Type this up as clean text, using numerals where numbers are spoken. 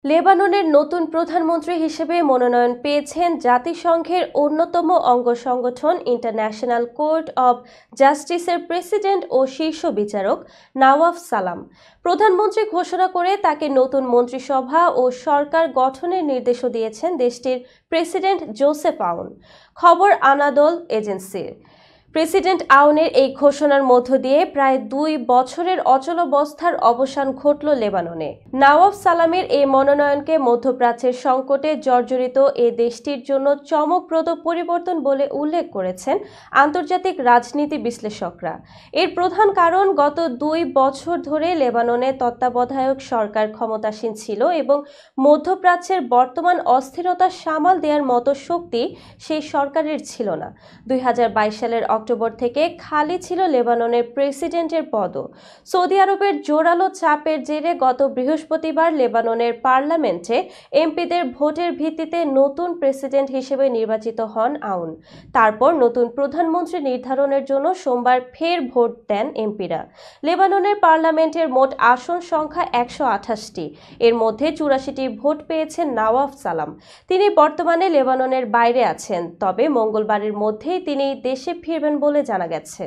লেবাননের নতুন প্রধানমন্ত্রী হিসেবে মনোনয়ন পেয়েছেন জাতিসংঘের অন্যতম অঙ্গ সংগঠন ইন্টারন্যাশনাল কোর্ট অব জাস্টিসের প্রেসিডেন্ট ও শীর্ষ বিচারক নওয়াফ সালাম। প্রধানমন্ত্রী ঘোষণা করে তাকে নতুন মন্ত্রিসভা ও সরকার গঠনের নির্দেশও দিয়েছেন দেশটির প্রেসিডেন্ট জোসেফ আউন। খবর আনাদোল এজেন্সির। প্রেসিডেন্ট আউনের এই ঘোষণার মধ্য দিয়ে প্রায় 2 বছরের অচলাবস্থার অবসান ঘটল লেবাননে। নওয়াফ সালামের এই মনোনয়নকে মধ্যপ্রাচ্যের সংকটে জর্জরিত এ দেশটির জন্য চমকপ্রদ পরিবর্তন বলে উল্লেখ করেছেন আন্তর্জাতিক রাজনীতি বিশ্লেষকরা। এর প্রধান কারণ, গত 2 বছর ধরে লেবাননে তত্ত্বাবধায়ক সরকার ক্ষমতাসীন ছিল এবং মধ্যপ্রাচ্যের বর্তমান অস্থিরতা সামাল দেওয়ার মতো শক্তি সেই সরকারের ছিল না। 2022 সালের অক্টোবর থেকে খালি ছিল লেবাননের প্রেসিডেন্টের পদও। সৌদি আরবের জোরালো চাপের জেরে গত বৃহস্পতিবার লেবাননের পার্লামেন্টে এমপিদের ভোটের ভিত্তিতে নতুন প্রেসিডেন্ট হিসেবে নির্বাচিত হন আউন। তারপর নতুন প্রধানমন্ত্রী নির্ধারণের জন্য সোমবার ফের ভোট দেন এমপিরা। লেবাননের পার্লামেন্টের মোট আসন সংখ্যা 128টি। এর মধ্যে 84টি ভোট পেয়েছেন নওয়াফ সালাম। তিনি বর্তমানে লেবাননের বাইরে আছেন, তবে মঙ্গলবারের মধ্যেই তিনি দেশে ফিরবেন বলে জানা গেছে।